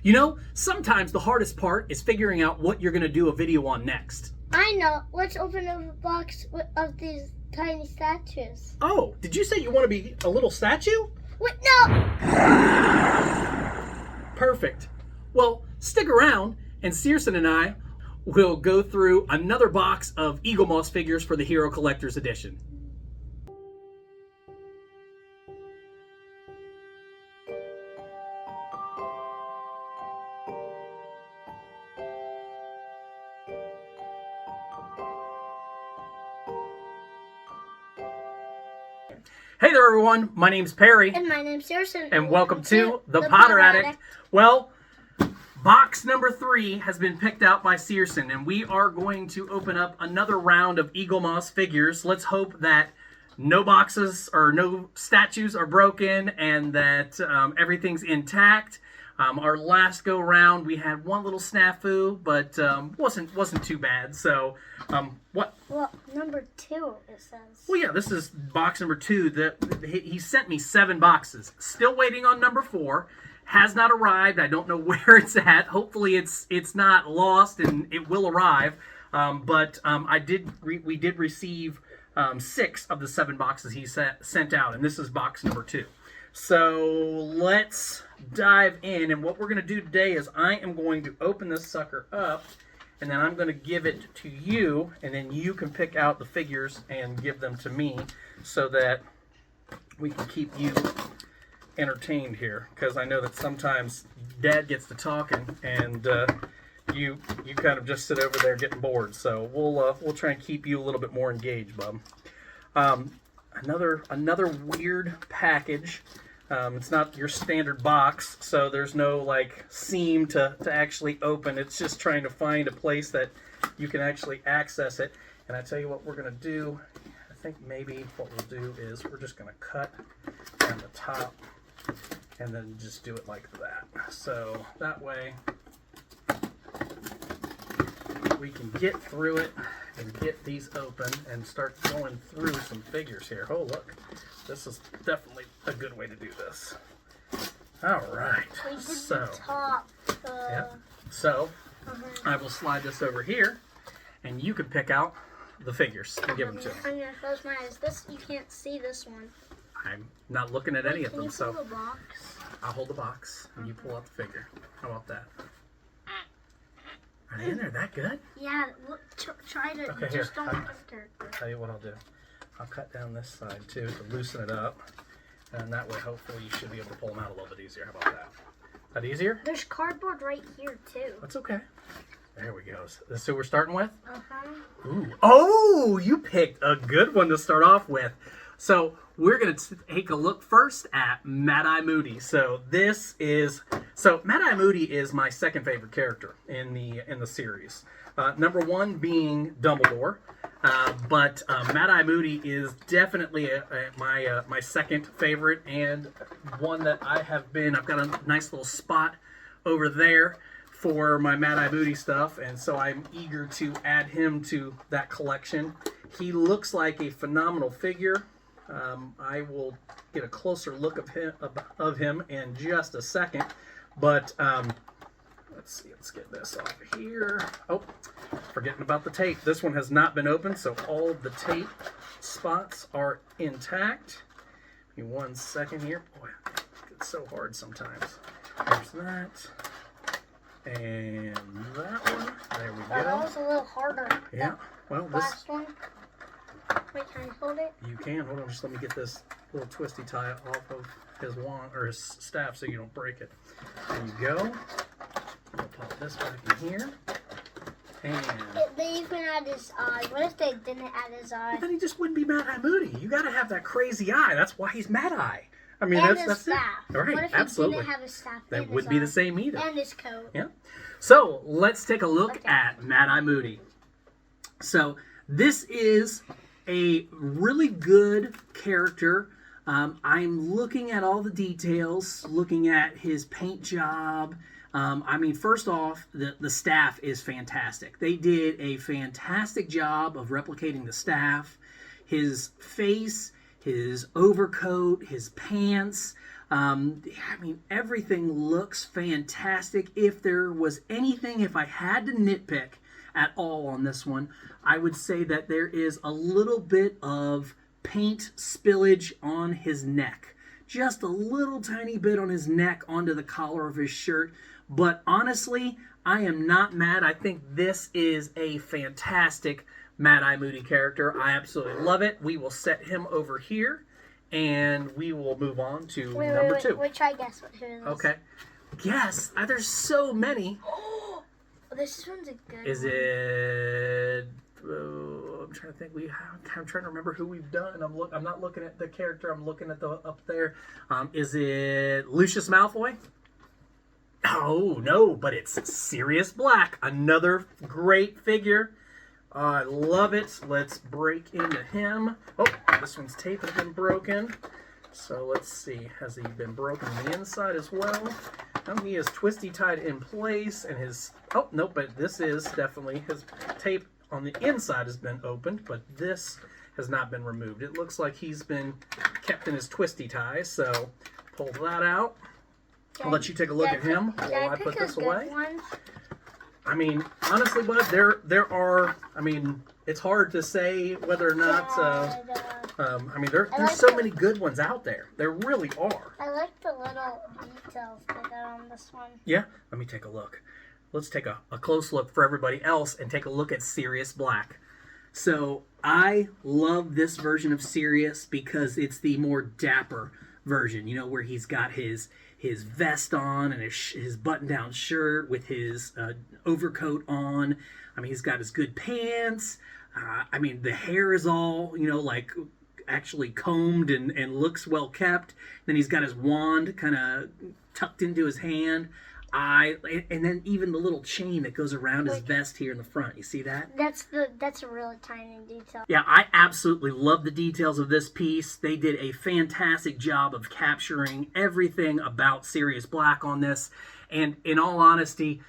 You know, sometimes the hardest part is figuring out what you're going to do a video on next. I know. Let's open a box of these tiny statues. Oh, did you say you want to be a little statue? Wait, no! Perfect. Well, stick around, and Searson and I will go through another box of Eaglemoss figures for the Hero Collector's Edition. Hey there, everyone. My name's Perry. And my name's Searson. And welcome to The Potter Addict. Well, box number 3 has been picked out by Searson, and we are going to open up another round of Eaglemoss figures. Let's hope that no boxes or no statues are broken and that everything's intact. Our last go round, we had one little snafu, but wasn't too bad. So, what? Well, number 2 it says. Well, yeah, this is box number 2. He sent me 7 boxes. Still waiting on number 4. Has not arrived. I don't know where it's at. Hopefully, it's not lost and it will arrive. We did receive 6 of the 7 boxes he sent out, and this is box number 2. So let's dive in, and what we're going to do today is I am going to open this sucker up, and then I'm going to give it to you, and then you can pick out the figures and give them to me so that we can keep you entertained here, because I know that sometimes Dad gets to talking and you kind of just sit over there getting bored. So we'll try and keep you a little bit more engaged, bub. Another weird package. It's not your standard box, so there's no like seam to actually open. It's just trying to find a place that you can actually access it. And I tell you what we're gonna do. I think maybe what we'll do is we're just gonna cut down the top and then just do it like that. So that way we can get through it and get these open and start going through some figures here. Oh, look. This is definitely a good way to do this. All right. So, yep. So I will slide this over here, and you can pick out the figures and give them to me. I'm going to close my eyes. You can't see this one. I'm not looking at any of them, so the box? I'll hold the box, and you pull out the figure. How about that? Are they in there that good? Yeah, look, try to, okay, just here. don't look at the character. I'll tell you what I'll do. I'll cut down this side too to loosen it up, and that way hopefully you should be able to pull them out a little bit easier. How about that? That easier? There's cardboard right here too. That's okay. There we go. Is this who we're starting with? Uh-huh. Ooh. Oh, you picked a good one to start off with. So we're going to take a look first at Mad-Eye Moody. So Mad-Eye Moody is my second favorite character in the series. Number 1 being Dumbledore. But Mad-Eye Moody is definitely my second favorite, and one that I've got a nice little spot over there for my Mad-Eye Moody stuff, and so I'm eager to add him to that collection. He looks like a phenomenal figure. I will get a closer look of him in just a second, but let's see, let's get this off here. Oh, forgetting about the tape. This one has not been opened, so all of the tape spots are intact. Give me 1 second here. Boy, it's so hard sometimes. There's that. And that one. There we go. That was a little harder. Yeah. Well, this last one. Wait, can I hold it? You can. Hold on, just let me get this little twisty tie off of his wand or his staff so you don't break it. There you go. I'll pop this back in here. And They even add his eye. What if they didn't add his eye? well, then he just wouldn't be Mad-Eye Moody. You got to have that crazy eye. That's why he's Mad-Eye. I mean, and that's staff. it. All right, what if absolutely. He didn't have his staff That and wouldn't his be the eye? same either. And his coat. Yeah. So let's take a look at Mad-Eye Moody. So this is a really good character. I'm looking at all the details, looking at his paint job. I mean, first off, the staff is fantastic. They did a fantastic job of replicating the staff. His face, his overcoat, his pants, I mean, everything looks fantastic. If there was anything, if I had to nitpick at all on this one, I would say that there is a little bit of paint spillage on his neck. Just a little tiny bit on his neck onto the collar of his shirt. But honestly, I am not mad. I think this is a fantastic Mad Eye Moody character. I absolutely love it. We will set him over here, and we will move on to number 2. Wait, try guess who it is. Okay. Guess? There's so many. Oh, this one's a good Is one. it... I'm trying to think. I'm trying to remember who we've done. I'm not looking at the character. I'm looking at the up there. Is it Lucius Malfoy? Oh no, but it's Sirius Black. Another great figure. I love it. Let's break into him. Oh, this one's tape has been broken. So let's see. Has he been broken on the inside as well? Oh, he is twisty tied in place, and his... Oh, no, but this is definitely... His tape on the inside has been opened, but this has not been removed. It looks like he's been kept in his twisty tie, so pull that out. I'll let you take a look at him while I put this away. I mean, honestly, bud, there are... I mean, it's hard to say whether or not... I mean, there's so many good ones out there. There really are. I like the little details that are on this one. Yeah? Let me take a look. Let's take a close look for everybody else and take a look at Sirius Black. So, I love this version of Sirius because it's the more dapper version, you know, where he's got his vest on and his button-down shirt with his overcoat on. I mean, he's got his good pants. I mean, the hair is all, you know, like actually combed and looks well kept. Then he's got his wand kind of tucked into his hand. And then even the little chain that goes around his vest here in the front. You see that? That's a really tiny detail. Yeah, I absolutely love the details of this piece. They did a fantastic job of capturing everything about Sirius Black on this. And in all honesty,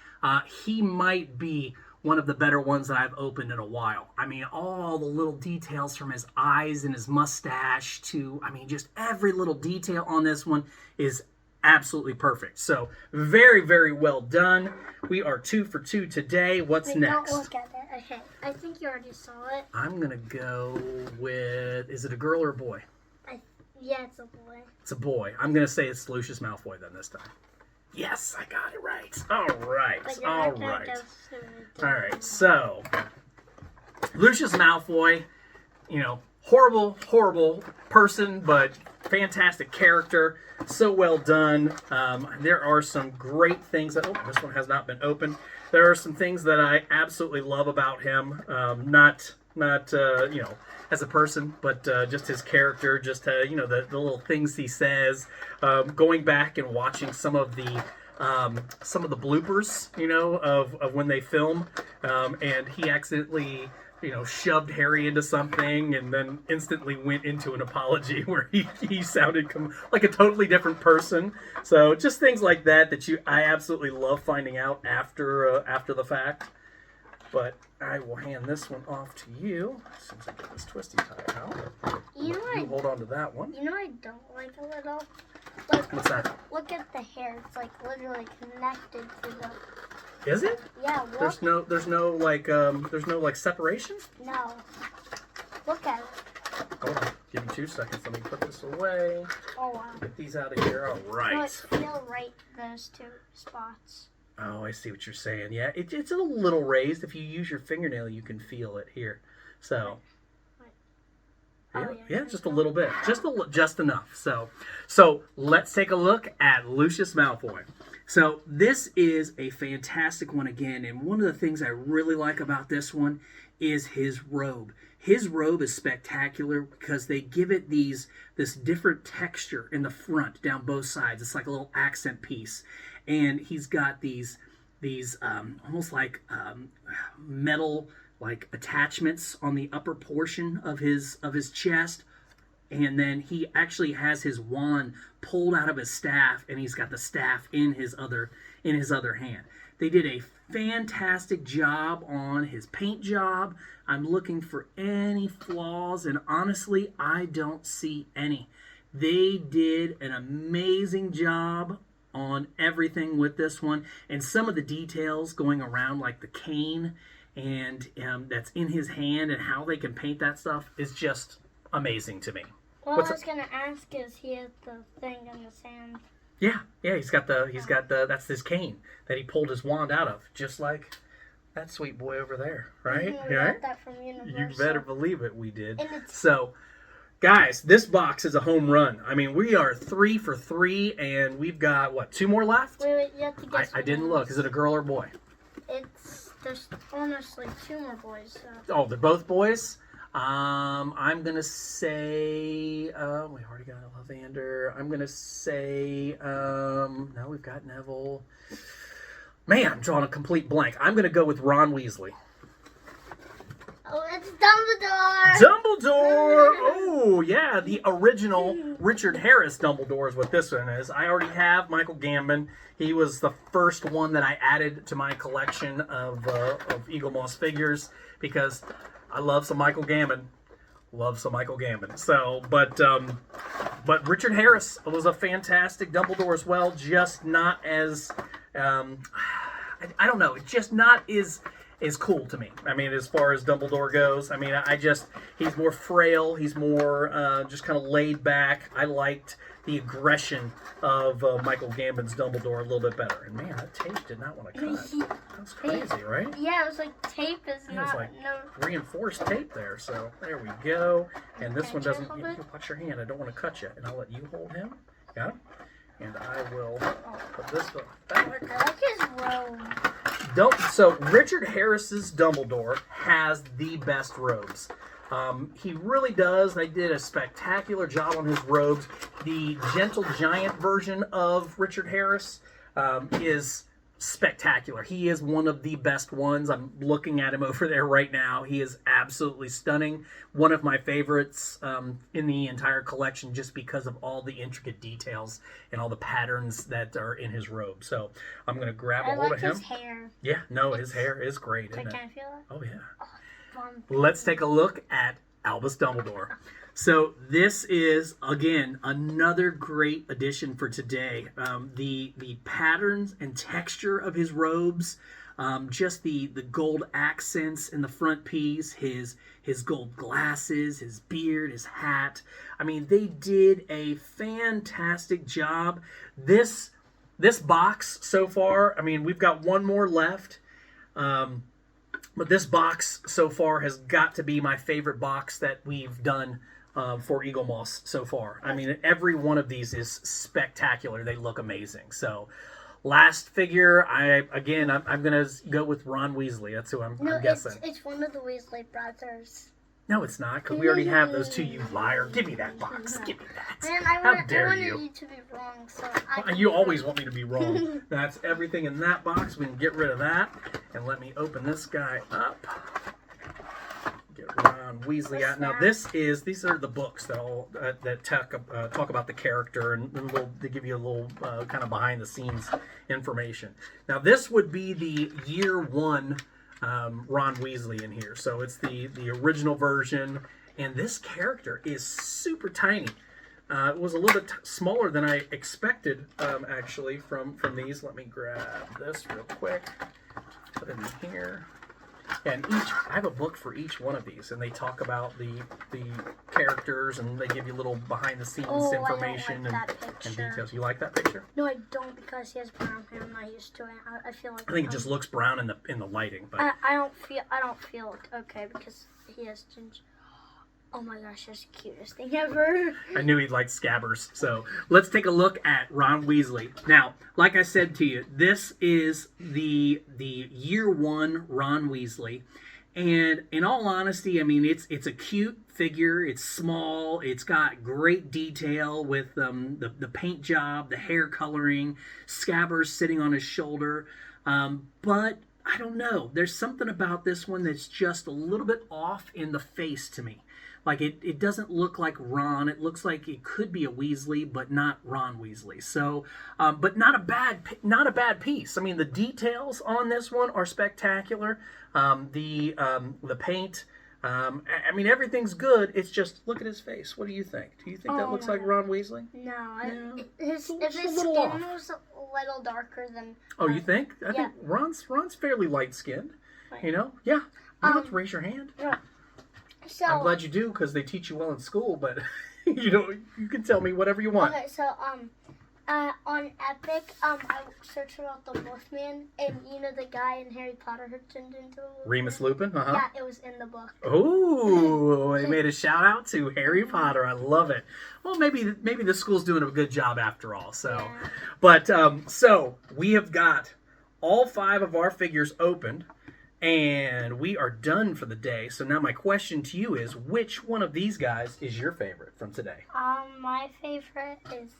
he might be one of the better ones that I've opened in a while. I mean, all the little details from his eyes and his mustache to, I mean, just every little detail on this one is absolutely perfect. So, very, very well done. We are 2 for 2 today. What's next? Don't look at it. Okay. I think you already saw it. I'm going to go with, is it a girl or a boy? Yeah, it's a boy. It's a boy. I'm going to say it's Lucius Malfoy then this time. Yes, I got it right. All right. All right. All right. So, Lucius Malfoy, you know, horrible, horrible person, but fantastic character. So well done. There are some great things that... Oh, this one has not been opened. There are some things that I absolutely love about him. Not you know, as a person, but just his character, just you know, the little things he says. Going back and watching some of the bloopers, you know, of when they film, and he accidentally, you know, shoved Harry into something and then instantly went into an apology where he sounded like a totally different person. So just things like that I absolutely love finding out after the fact. But I will hand this one off to you as soon as I get this twisty tie out. You hold on to that one. You know I don't like a little? Like, what's that? Look at the hair. It's like literally connected to the... Is it? Yeah, look. There's no like separation? No. Look at it. Hold on. Give me 2 seconds. Let me put this away. Oh, wow. Get these out of here. All right. No, it's feel right, those 2 spots. Oh, I see what you're saying. Yeah, it's a little raised. If you use your fingernail, you can feel it here. So, yeah, just a little bit, just enough. So let's take a look at Lucius Malfoy. So this is a fantastic one again, and one of the things I really like about this one is his robe. His robe is spectacular because they give it this different texture in the front, down both sides. It's like a little accent piece. And he's got these almost like metal like attachments on the upper portion of his chest, and then he actually has his wand pulled out of his staff, and he's got the staff in his other hand. They did a fantastic job on his paint job. I'm looking for any flaws, and honestly, I don't see any. They did an amazing job on everything with this one, and some of the details going around, like the cane and that's in his hand, and how they can paint that stuff is just amazing to me. Well, I was gonna ask, is he has the thing in the sand? Yeah, he's got the that's his cane that he pulled his wand out of, just like that sweet boy over there, right? We got that from Universal. You better believe it, we did. And So, guys, this box is a home run. I mean, we are 3 for 3, and we've got, what, 2 more left? Wait, you have to guess. I didn't look. Is it a girl or boy? There's honestly 2 more boys. So. Oh, they're both boys? I'm going to say, we already got Lavender. I'm going to say, no, we've got Neville. Man, I'm drawing a complete blank. I'm going to go with Ron Weasley. Oh, it's Dumbledore! Dumbledore! Oh, yeah, the original Richard Harris Dumbledore is what this one is. I already have Michael Gambon. He was the first one that I added to my collection of Eaglemoss figures because I love some Michael Gambon. So, but Richard Harris was a fantastic Dumbledore as well, just not as, I don't know, just not as cool to me. I mean, as far as Dumbledore goes, I mean, he's more frail, he's more just kind of laid back. I liked the aggression of Michael Gambon's Dumbledore a little bit better. And man, that tape did not want to cut. That's crazy, right? Yeah, it was like tape is It not, was like no. reinforced tape there. So there we go. And this Okay, one doesn't, careful, you watch your hand, I don't want to cut you. And I'll let you hold him. Got him? And I will put this back. I like his robe. So Richard Harris's Dumbledore has the best robes. He really does. They did a spectacular job on his robes. The Gentle Giant version of Richard Harris is spectacular. He is one of the best ones. I'm looking at him over there right now. He is absolutely stunning. One of my favorites in the entire collection, just because of all the intricate details and all the patterns that are in his robe. So I'm going to grab a hold of him. I like his hair. Yeah, no, his hair is great, isn't it? Can I feel it? Oh, yeah. Fun. Let's take a look at Albus Dumbledore. So this is, again, another great addition for today. The patterns and texture of his robes, just the gold accents in the front piece, his gold glasses, his beard, his hat. I mean, they did a fantastic job. This box so far, I mean, we've got one more left. But this box so far has got to be my favorite box that we've done for Eaglemoss so far. I mean, every one of these is spectacular. They look amazing. So, last figure, I'm going to go with Ron Weasley. That's who I'm guessing. It's one of the Weasley brothers. No, it's not, because we already have those two, you liar. Give me that box. Give me that. Man, How dare I wanted you? you to be wrong, so You always want me to be wrong. That's everything in that box. We can get rid of that. And let me open this guy up. Get Ron Weasley out. Now these are the books that talk about the character and they give you a little kind of behind the scenes information. Now this would be the year 1 Ron Weasley in here. So it's the original version, and this character is super tiny. It was a little bit smaller than I expected, actually, from these. Let me grab this real quick. Put it in here. And I have a book for each one of these, and they talk about the characters, and they give you little behind-the-scenes information and details. You like that picture? No, I don't, because he has brown hair. I'm not used to it. I feel like I think it just looks brown in the lighting, but I don't feel okay because he has ginger. Oh my gosh, that's the cutest thing ever. I knew he'd like scabbers. So let's take a look at Ron Weasley. Now, like I said to you, this is the year 1 Ron Weasley. And in all honesty, I mean, it's a cute figure. It's small. It's got great detail with the paint job, the hair coloring, scabbers sitting on his shoulder. But I don't know. There's something about this one that's just a little bit off in the face to me. Like, it doesn't look like Ron. It looks like it could be a Weasley, but not Ron Weasley. So, but not a bad piece. I mean, the details on this one are spectacular. The paint I mean, everything's good. It's just, look at his face. What do you think? Do you think that looks like Ron Weasley? No. If his a skin little off. was a little darker than... Oh, you think? I think Ron's fairly light-skinned. Right. You know? Yeah. You don't have to raise your hand. Yeah. So, I'm glad you do, because they teach you well in school, but you can tell me whatever you want. Okay, so, on Epic, I searched about the Wolfman, and you know the guy in Harry Potter who turned into a wolfman? Remus Lupin? Uh-huh. Yeah, it was in the book. Oh, they made a shout out to Harry Potter. I love it. Well, maybe the school's doing a good job after all. So, Yeah. but so we have got all 5 of our figures opened, and we are done for the day. So now my question to you is, which one of these guys is your favorite from today? My favorite is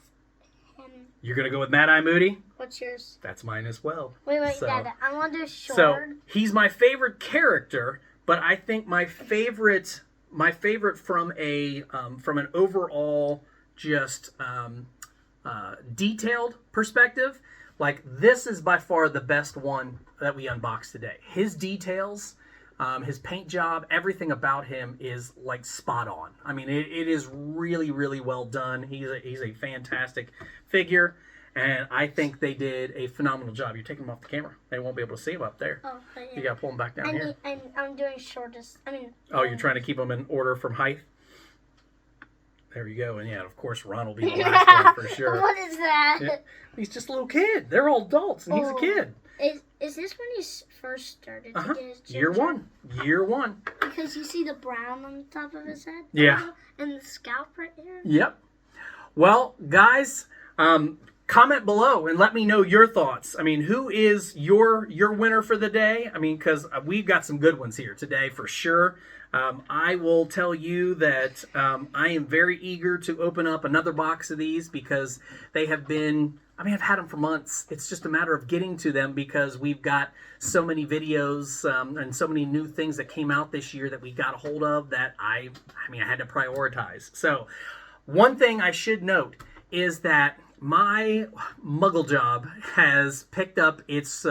him. You're gonna go with Mad Eye Moody? What's yours? That's mine as well. Wait, So- Dad. I want to do short. So he's my favorite character, but I think my favorite from an overall just detailed perspective, like this is by far the best one that we unboxed today. His details, his paint job, everything about him is like spot on. I mean, it is really, really well done. He's a fantastic figure. And I think they did a phenomenal job. You're taking him off the camera. They won't be able to see him up there. Oh, but yeah. You got to pull him back down here. I'm doing shortest. Oh, you're trying to keep them in order from height? There you go. And yeah, of course, Ron will be the last one for sure. What is that? Yeah. He's just a little kid. They're all adults, and he's a kid. Is this when he first started to get his ginger? Year one. Because you see the brown on the top of his head? Yeah. And the scalp right here? Yep. Well, guys, comment below and let me know your thoughts. I mean, who is your winner for the day? I mean, because we've got some good ones here today for sure. I will tell you that I am very eager to open up another box of these because they have been, I mean, I've had them for months. It's just a matter of getting to them because we've got so many videos and so many new things that came out this year that we got a hold of that I had to prioritize. So one thing I should note is that my muggle job has picked up its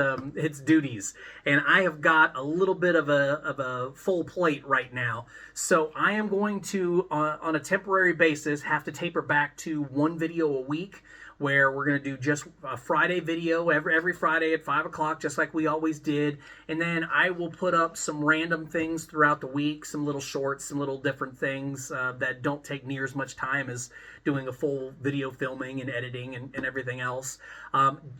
duties, and I have got a little bit of a full plate right now. So I am going to, on a temporary basis, have to taper back to 1 video a week, where we're going to do just a Friday video every Friday at 5 o'clock, just like we always did. And then I will put up some random things throughout the week, some little shorts, some little different things that don't take near as much time as doing a full video filming and editing and everything else.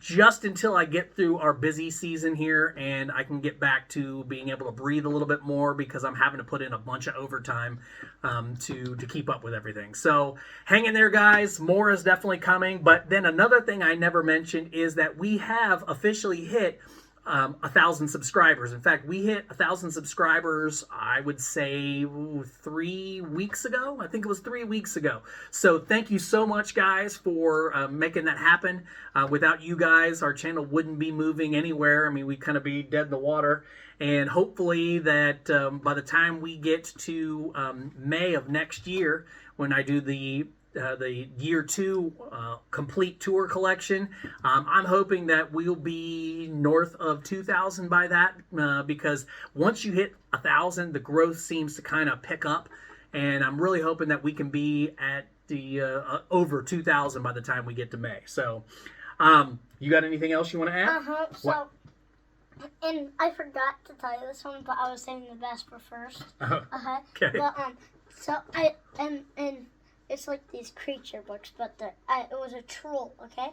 Just until I get through our busy season here and I can get back to being able to breathe a little bit more because I'm having to put in a bunch of overtime to keep up with everything. So hang in there, guys. More is definitely coming. But then another thing I never mentioned is that we have officially hit 1,000 subscribers. In fact, we hit 1,000 subscribers, I would say 3 weeks ago. I think it was 3 weeks ago. So thank you so much, guys, for making that happen. Without you guys, our channel wouldn't be moving anywhere. I mean, we'd kind of be dead in the water. And hopefully that by the time we get to May of next year, when I do the year 2 complete tour collection, I'm hoping that we'll be north of 2,000 by that because once you hit 1,000, the growth seems to kind of pick up, and I'm really hoping that we can be at the over 2,000 by the time we get to May. So you got anything else you want to add? So, and I forgot to tell you this one, but I was saving the best for first. Okay. But so it's like these creature books, but it was a troll, okay?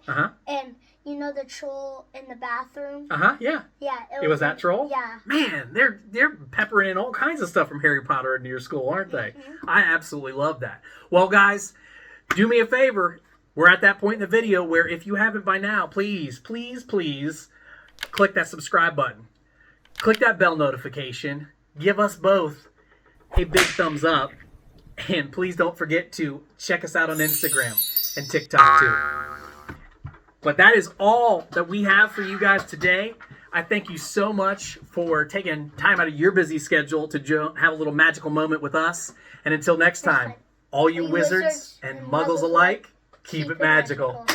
And you know the troll in the bathroom? Yeah. Yeah. It was that troll? Yeah. Man, they're peppering in all kinds of stuff from Harry Potter into your school, aren't they? I absolutely love that. Well, guys, do me a favor. We're at that point in the video where if you haven't by now, please, please, please click that subscribe button. Click that bell notification. Give us both a big thumbs up. And please don't forget to check us out on Instagram and TikTok too. But that is all that we have for you guys today. I thank you so much for taking time out of your busy schedule to have a little magical moment with us. And until next time, all you wizards and muggles alike, keep it magical.